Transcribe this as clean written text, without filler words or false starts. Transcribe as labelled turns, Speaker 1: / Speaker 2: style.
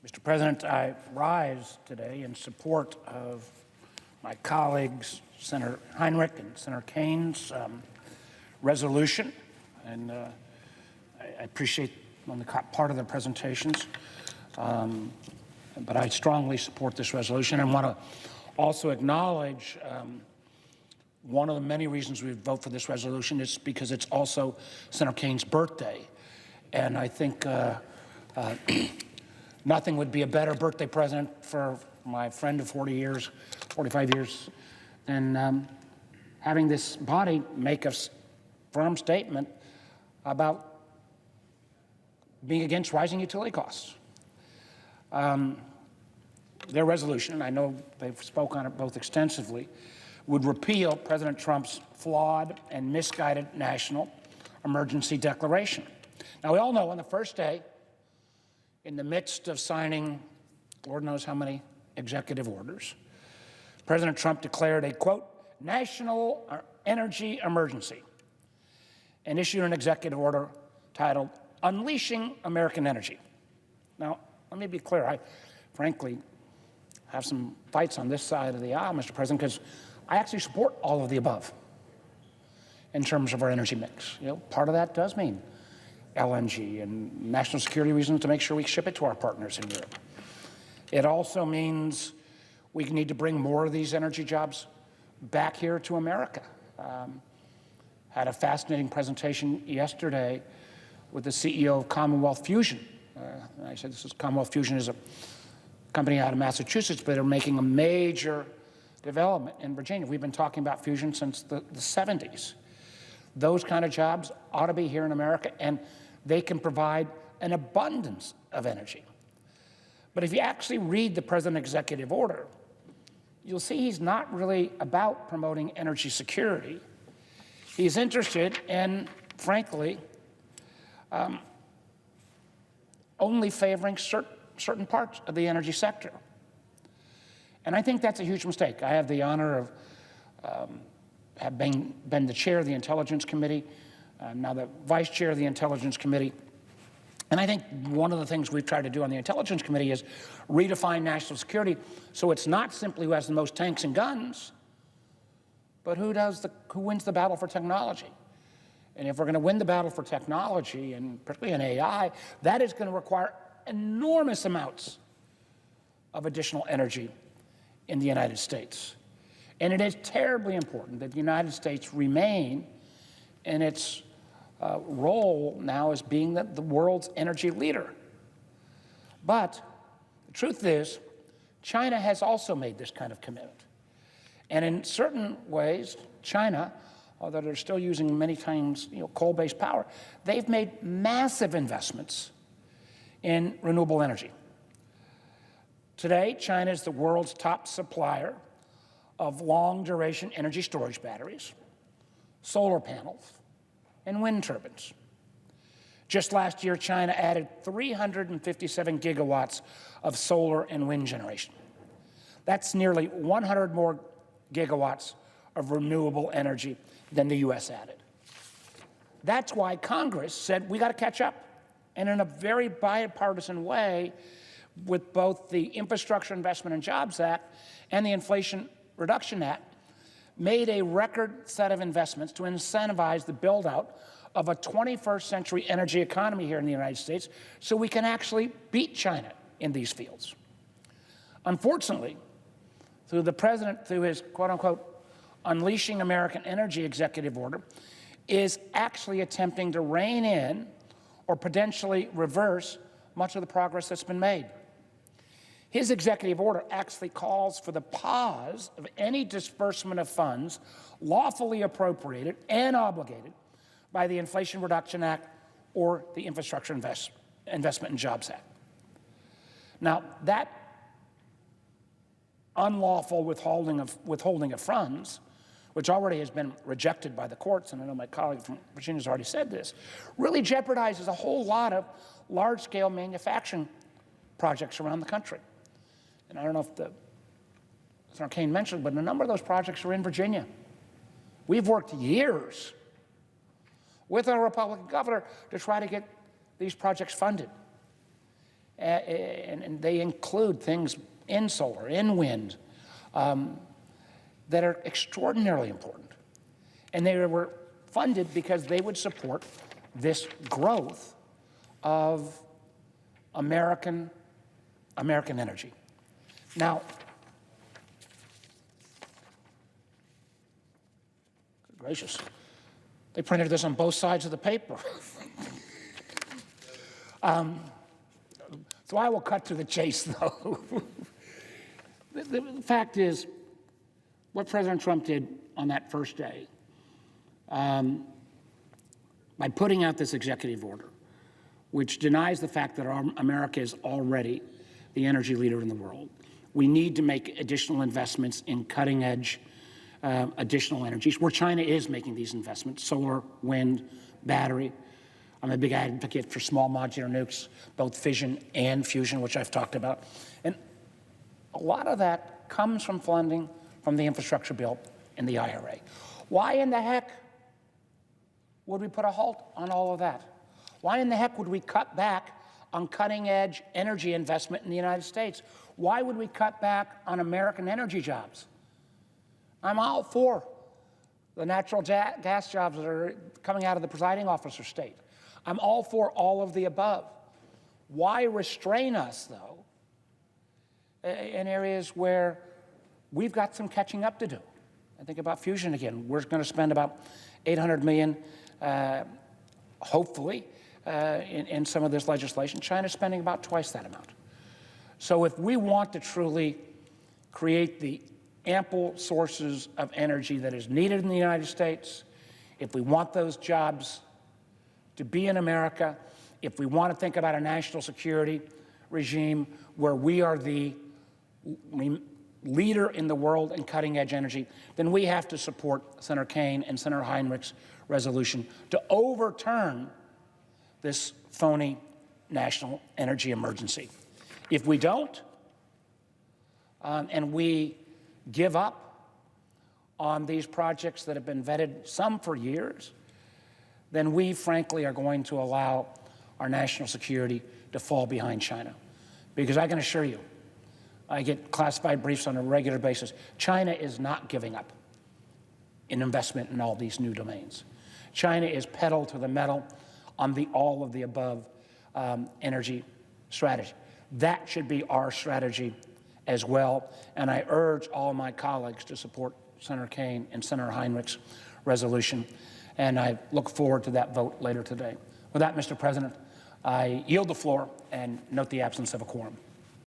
Speaker 1: Mr. President, I rise today in support of my colleagues, Senator Heinrich and Senator Kane's resolution, and I appreciate on the part of their presentations, but I strongly support this resolution and want to also acknowledge one of the many reasons we vote for this resolution is because it's also Senator Kane's birthday, and I think nothing would be a better birthday present for my friend of 45 years, than having this body make a firm statement about being against rising utility costs. Their resolution, and I know they've spoken on it both extensively, would repeal President Trump's flawed and misguided national emergency declaration. Now, we all know on the first day, in the midst of signing Lord knows how many executive orders, President Trump declared a, quote, national energy emergency and issued an executive order titled Unleashing American Energy. Now, let me be clear. I, frankly, have some fights on this side of the aisle, Mr. President, because I actually support all of the above in terms of our energy mix. You know, part of that does mean LNG and national security reasons to make sure we ship it to our partners in Europe. It also means we need to bring more of these energy jobs back here to America. Had a fascinating presentation yesterday with the CEO of Commonwealth Fusion. And I said Commonwealth Fusion is a company out of Massachusetts, but they're making a major development in Virginia. We've been talking about fusion since the 70s. Those kind of jobs ought to be here in America, and they can provide an abundance of energy. But if you actually read the President's executive order, you'll see he's not really about promoting energy security. He's interested in, frankly, only favoring certain parts of the energy sector. And I think that's a huge mistake. I have the honor of have been the chair of the Intelligence Committee, now the vice chair of the Intelligence Committee. And I think one of the things we've tried to do on the Intelligence Committee is redefine national security so it's not simply who has the most tanks and guns, but who wins the battle for technology. And if we're going to win the battle for technology, and particularly in AI, that is going to require enormous amounts of additional energy in the United States. And it is terribly important that the United States remain in its role now as being the world's energy leader. But the truth is, China has also made this kind of commitment. And in certain ways, China, although they're still using many times coal-based power, they've made massive investments in renewable energy. Today, China is the world's top supplier of long-duration energy storage batteries, solar panels, and wind turbines. Just last year, China added 357 gigawatts of solar and wind generation. That's nearly 100 more gigawatts of renewable energy than the U.S. added. That's why Congress said we got to catch up, and in a very bipartisan way, with both the Infrastructure Investment and Jobs Act and the Inflation Reduction Act, made a record set of investments to incentivize the build-out of a 21st century energy economy here in the United States so we can actually beat China in these fields. Unfortunately, the President, through his quote-unquote Unleashing American Energy executive order, is actually attempting to rein in or potentially reverse much of the progress that's been made. His executive order actually calls for the pause of any disbursement of funds lawfully appropriated and obligated by the Inflation Reduction Act or the Infrastructure Investment and Jobs Act. Now, that unlawful withholding of funds, which already has been rejected by the courts, and I know my colleague from Virginia has already said this, really jeopardizes a whole lot of large-scale manufacturing projects around the country. And I don't know if Senator Kane mentioned, but a number of those projects are in Virginia. We've worked years with our Republican governor to try to get these projects funded. and they include things in solar, in wind, that are extraordinarily important. And they were funded because they would support this growth of American energy. Now, gracious, they printed this on both sides of the paper. So I will cut to the chase, though. The fact is, what President Trump did on that first day, by putting out this executive order, which denies the fact that America is already the energy leader in the world. We need to make additional investments in cutting-edge additional energies, where China is making these investments: solar, wind, battery. I'm a big advocate for small modular nukes, both fission and fusion, which I've talked about. And a lot of that comes from funding from the infrastructure bill and the IRA. Why in the heck would we put a halt on all of that? Why in the heck would we cut back on cutting-edge energy investment in the United States? Why would we cut back on American energy jobs? I'm all for the natural gas jobs that are coming out of the presiding officer state. I'm all for all of the above. Why restrain us, though, in areas where we've got some catching up to do? I think about fusion again. We're going to spend about $800 million, hopefully, in some of this legislation. China's spending about twice that amount. So if we want to truly create the ample sources of energy that is needed in the United States, if we want those jobs to be in America, if we want to think about a national security regime where we are the leader in the world in cutting-edge energy, then we have to support Senator Kaine and Senator Heinrich's resolution to overturn this phony national energy emergency. If we don't, and we give up on these projects that have been vetted, some for years, then we, frankly, are going to allow our national security to fall behind China. Because I can assure you, I get classified briefs on a regular basis. China is not giving up in investment in all these new domains. China is pedal to the metal on the all of the above energy strategy. That should be our strategy as well. And I urge all my colleagues to support Senator Kaine and Senator Heinrich's resolution. And I look forward to that vote later today. With that, Mr. President, I yield the floor and note the absence of a quorum.